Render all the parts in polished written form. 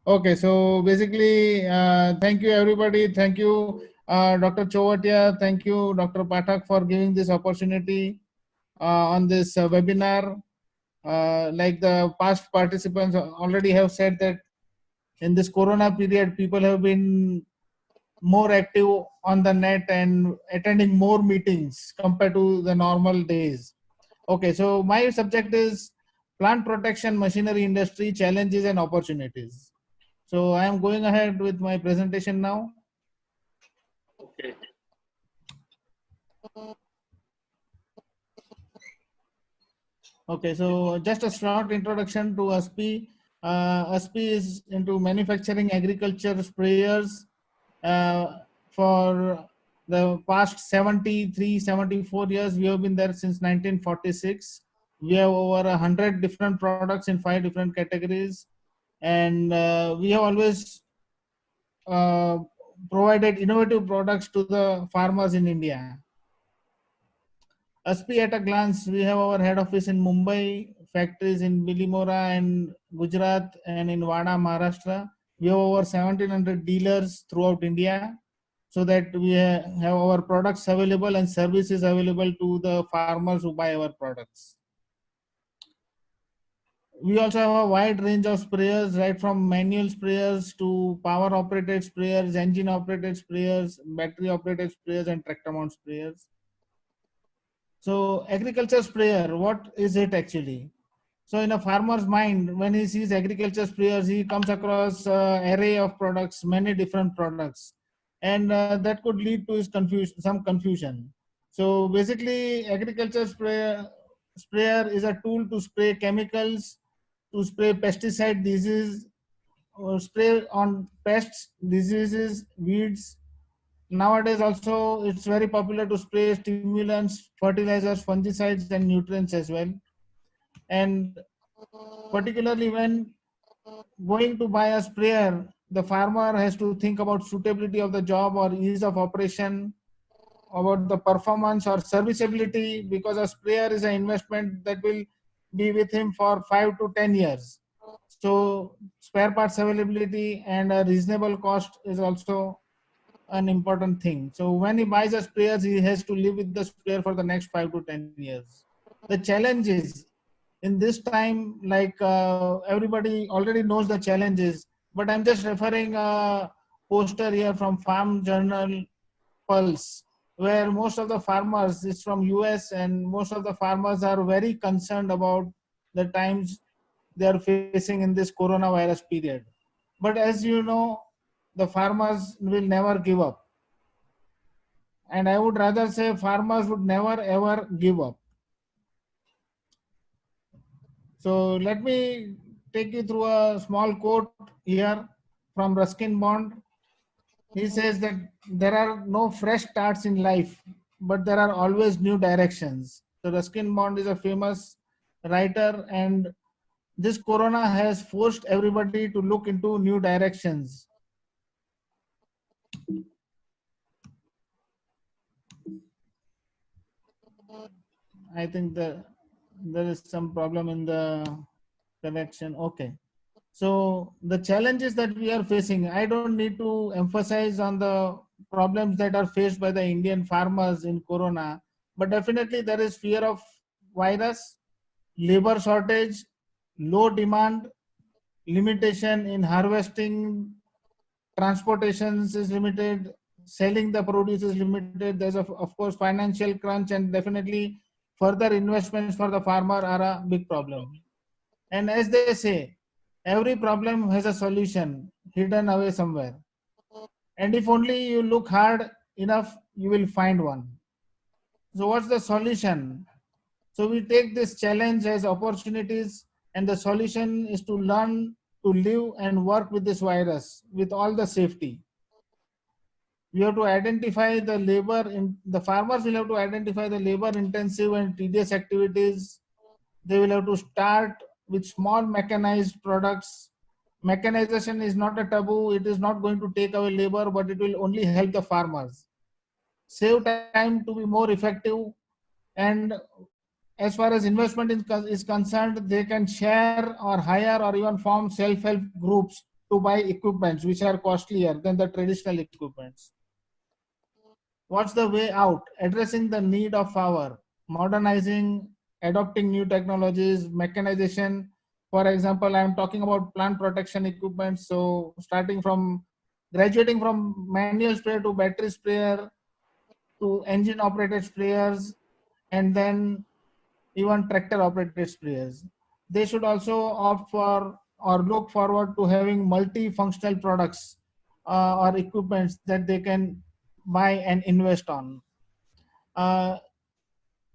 Okay, so basically, thank you everybody. Thank you, Dr. Chovatia. Thank you, Dr. Pathak, for giving this opportunity on this webinar. Like the past participants already have said that in this Corona period, people have been more active on the net and attending more meetings compared to the normal days. Okay, so my subject is plant protection machinery industry challenges and opportunities. So I am going ahead with my presentation now. Okay. Okay, so just a short introduction to ASPI. ASPI is into manufacturing agriculture sprayers uh, for the past 73, 74 years. We have been there since 1946. We have over 100 different products in 5 different categories. And we have always uh, provided innovative products to the farmers in India. ASPI at a glance, we have our head office in Mumbai, factories in Bilimora and Gujarat and in Wada, Maharashtra. We have over 1700 dealers throughout India so that we have our products available and services available to the farmers who buy our products. We also have a wide range of sprayers, right from manual sprayers to power operated sprayers, engine operated sprayers, battery operated sprayers, and tractor mount sprayers. So agriculture sprayer, what is it actually? So in a farmer's mind, when he sees agriculture sprayers, he comes across array of products, many different products, and that could lead to his some confusion. So basically, agriculture sprayer is a tool to spray chemicals, to spray pesticide disease, or spray on pests, diseases, weeds. Nowadays, also it's very popular to spray stimulants, fertilizers, fungicides, and nutrients as well. And particularly when going to buy a sprayer, the farmer has to think about suitability of the job or ease of operation, about the performance or serviceability, because a sprayer is an investment that will be with him for 5 to 10 years. So spare parts availability and a reasonable cost is also an important thing. So when he buys a sprayer, he has to live with the sprayer for the next 5 to 10 years. The challenges in this time, like everybody already knows the challenges, but I'm just referring a poster here from Farm Journal Pulse, where most of the farmers is from US, and most of the farmers are very concerned about the times they are facing in this coronavirus period. But as you know, the farmers will never give up. And I would rather say farmers would never ever give up. So let me take you through a small quote here from Ruskin Bond. He says that there are no fresh starts in life, but there are always new directions. So Ruskin Bond is a famous writer, and this corona has forced everybody to look into new directions. I think there is some problem in the connection. Okay. So the challenges that we are facing, I don't need to emphasize on the problems that are faced by the Indian farmers in Corona, but definitely there is fear of virus, labor shortage, low demand, limitation in harvesting, transportations is limited, selling the produce is limited. There's of course financial crunch, and definitely further investments for the farmer are a big problem. And as they say, every problem has a solution hidden away somewhere. And if only you look hard enough, you will find one. So, what's the solution? So, we take this challenge as opportunities, and the solution is to learn to live and work with this virus with all the safety. We have to identify the labor in the farmers will have to identify the labor intensive and tedious activities. They will have to start with small mechanized products. Mechanization is not a taboo. It is not going to take away labor, but it will only help the farmers save time to be more effective. And as far as investment is concerned, they can share or hire or even form self-help groups to buy equipments which are costlier than the traditional equipments. What's the way out? Addressing the need of power, modernizing, adopting new technologies, mechanization. For example, I'm talking about plant protection equipment. So graduating from manual sprayer to battery sprayer to engine operated sprayers, and then even tractor operated sprayers. They should also opt for or look forward to having multi-functional products or equipments that they can buy and invest on. Uh,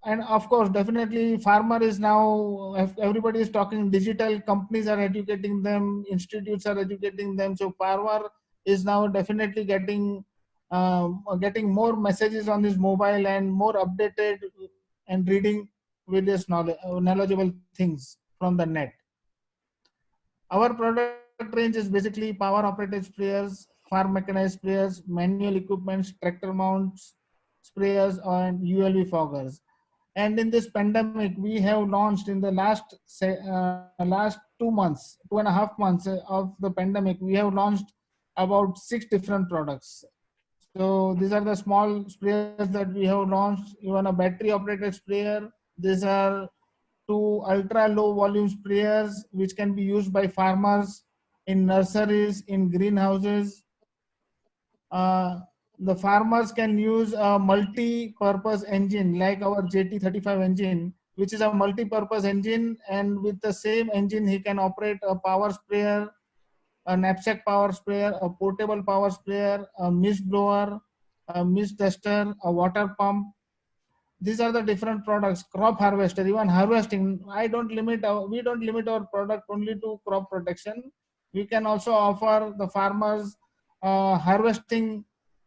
and of course, definitely farmer is now, everybody is talking digital, companies are educating them, institutes are educating them. So farmer is now definitely getting more messages on his mobile and more updated and reading various knowledgeable things from the net. Our product range is basically power operated sprayers, farm mechanized sprayers, manual equipments, tractor mounts, sprayers, and ULV foggers. And in this pandemic, we have launched in the last 2 months, 2.5 months of the pandemic, we have launched about 6 different products. So these are the small sprayers that we have launched, even a battery operated sprayer. These are 2 ultra low volume sprayers which can be used by farmers in nurseries, in greenhouses. Uh, the farmers can use a multi-purpose engine like our JT35 engine, which is a multi-purpose engine, and with the same engine he can operate a power sprayer, a knapsack power sprayer, a portable power sprayer, a mist blower, a mist duster, a water pump. These are the different products. Crop harvester, even harvesting. We don't limit our product only to crop protection. We can also offer the farmers harvesting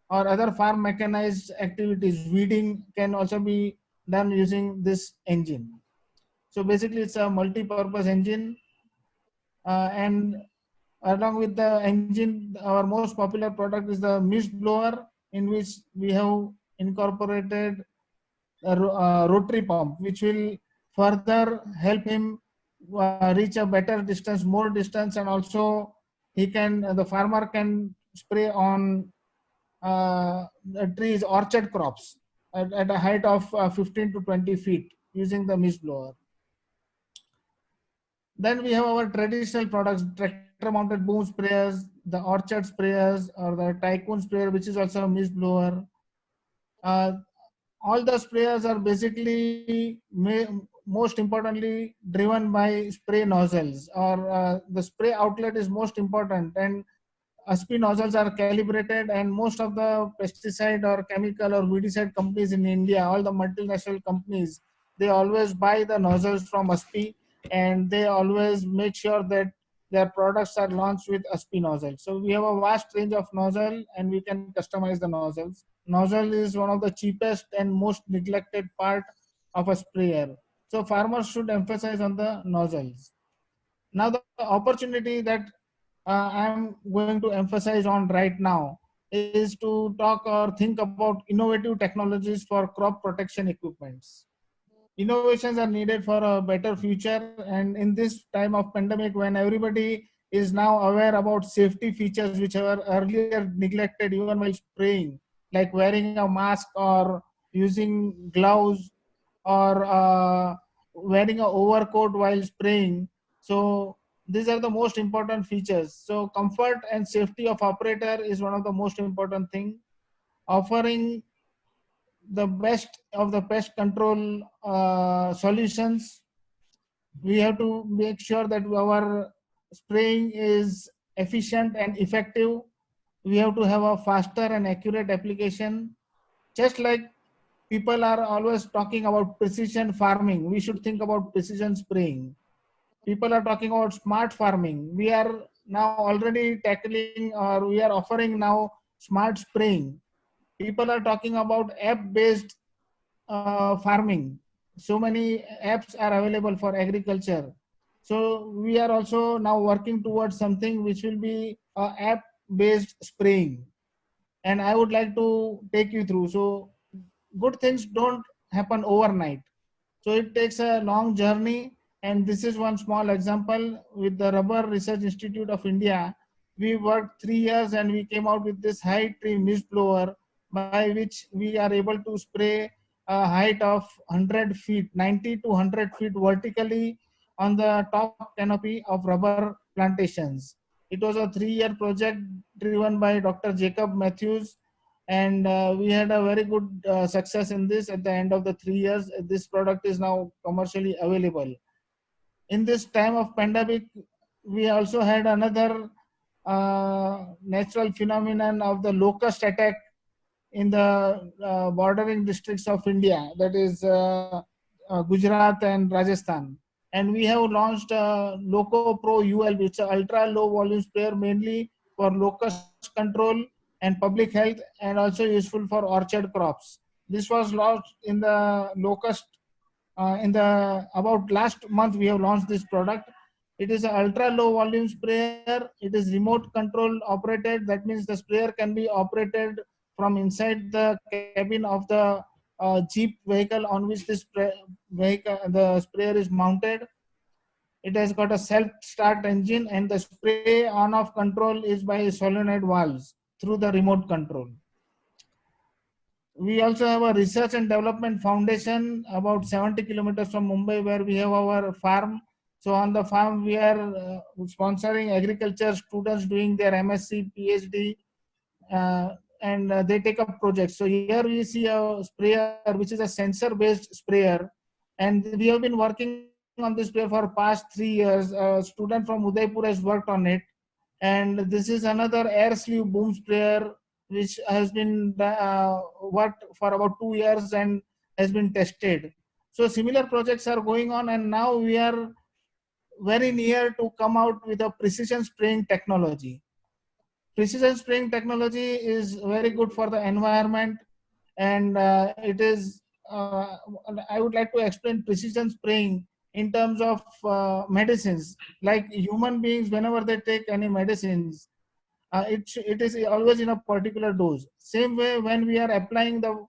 or other farm mechanized activities. Weeding can also be done using this engine. So basically, it's a multi-purpose engine, and along with the engine, our most popular product is the mist blower, in which we have incorporated a rotary pump, which will further help him reach a better distance, more distance, and also the farmer can spray on trees, orchard crops at a height of 15 to 20 feet using the mist blower. Then we have our traditional products, tractor mounted boom sprayers, the orchard sprayers, or the tycoon sprayer, which is also a mist blower. All the sprayers are basically most importantly driven by spray nozzles, or the spray outlet is most important, and SP nozzles are calibrated, and most of the pesticide or chemical or weedicide companies in India, all the multinational companies, they always buy the nozzles from SP, and they always make sure that their products are launched with SP nozzles. So we have a vast range of nozzle, and we can customize the nozzles. Nozzle is one of the cheapest and most neglected part of a sprayer. So farmers should emphasize on the nozzles. Now the opportunity that I'm going to emphasize on right now is to talk or think about innovative technologies for crop protection equipments. Innovations are needed for a better future, and in this time of pandemic, when everybody is now aware about safety features which were earlier neglected even while spraying, like wearing a mask or using gloves, or wearing a overcoat while spraying. So these are the most important features. So comfort and safety of operator is one of the most important thing. Offering the best of the pest control solutions, we have to make sure that our spraying is efficient and effective. We have to have a faster and accurate application. Just like people are always talking about precision farming, we should think about precision spraying. People are talking about smart farming. We are now already tackling, or we are offering now smart spraying. People are talking about app-based farming. So many apps are available for agriculture. So we are also now working towards something which will be app-based spraying. And I would like to take you through. So good things don't happen overnight. So it takes a long journey. And this is one small example with the Rubber Research Institute of India. we worked 3 years and we came out with this high tree mist blower, by which we are able to spray a height of 100 feet, 90 to 100 feet vertically on the top canopy of rubber plantations. It was a 3-year project driven by Dr. Jacob Matthews, and we had a very good success in this. At the end of the 3 years, this product is now commercially available. In this time of pandemic, we also had another natural phenomenon of the locust attack in the bordering districts of India, that is Gujarat and Rajasthan. And we have launched Loco Pro UL, which is an ultra low volume sprayer mainly for locust control and public health, and also useful for orchard crops. This was launched in the locust in the about last month. We have launched this product. It is an ultra low volume sprayer. It is remote control operated. That means the sprayer can be operated from inside the cabin of the Jeep vehicle on which this the sprayer is mounted. It has got a self-start engine, and the spray on-off control is by solenoid valves through the remote control. We also have a research and development foundation about 70 kilometers from Mumbai, where we have our farm. So on the farm, we are sponsoring agriculture students doing their MSc, PhD, and they take up projects. So here we see a sprayer, which is a sensor-based sprayer, and we have been working on this sprayer for past 3 years. A student from Udaipur has worked on it, and this is another air sleeve boom sprayer which has been worked for about 2 years and has been tested. So similar projects are going on, and now we are very near to come out with a precision spraying technology. Precision spraying technology is very good for the environment, and it is I would like to explain precision spraying in terms of medicines. Like human beings, whenever they take any medicines, it is always in a particular dose. Same way, when we are applying the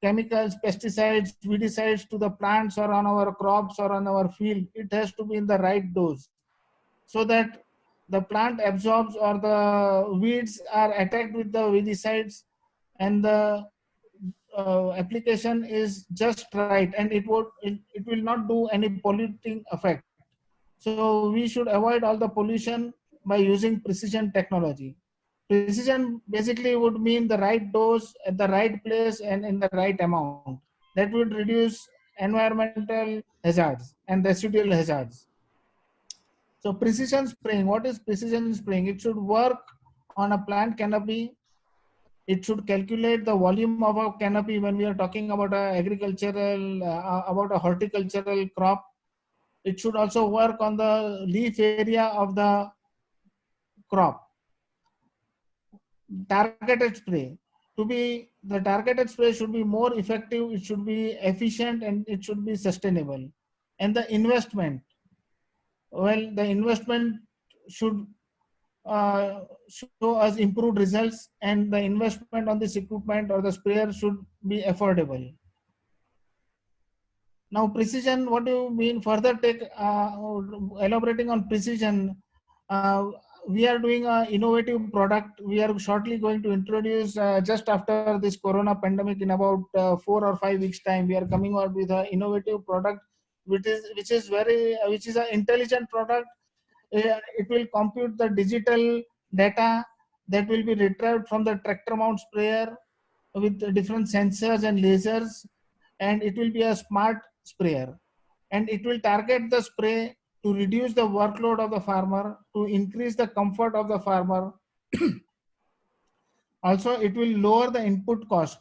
chemicals, pesticides, weedicides to the plants or on our crops or on our field, it has to be in the right dose, so that the plant absorbs or the weeds are attacked with the weedicides, and the application is just right, and it will not do any polluting effect. So we should avoid all the pollution by using precision technology. Precision basically would mean the right dose at the right place and in the right amount. That would reduce environmental hazards and residual hazards. So precision spraying, what is precision spraying? It should work on a plant canopy. It should calculate the volume of a canopy when we are talking about about a horticultural crop. It should also work on the leaf area of the crop. Targeted spray. The targeted spray should be more effective, it should be efficient, and it should be sustainable. And the investment, well, the investment should show us improved results, and the investment on this equipment or the sprayer should be affordable. Now, precision, what do you mean? Further elaborating on precision, we are doing an innovative product. We are shortly going to introduce just after this corona pandemic, in about 4 or 5 weeks time. We are coming out with an innovative product, which is an intelligent product. It will compute the digital data that will be retrieved from the tractor mount sprayer with different sensors and lasers, and it will be a smart sprayer, and it will target the spray to reduce the workload of the farmer, to increase the comfort of the farmer. Also, it will lower the input cost.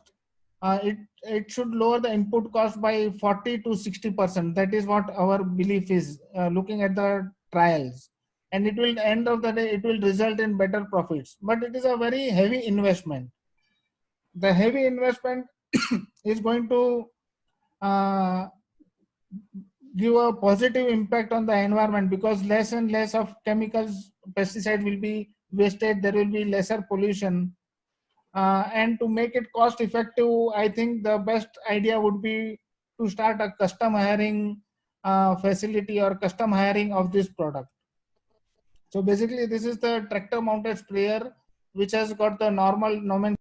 It should lower the input cost by 40 to 60%. That is what our belief is, looking at the trials. And it will, end of the day, it will result in better profits. But it is a very heavy investment. The heavy investment is going to give a positive impact on the environment, because less and less of chemicals, pesticide will be wasted. There will be lesser pollution. And to make it cost effective, I think the best idea would be to start a custom hiring facility or custom hiring of this product. So basically, this is the tractor mounted sprayer which has got the normal nomenclature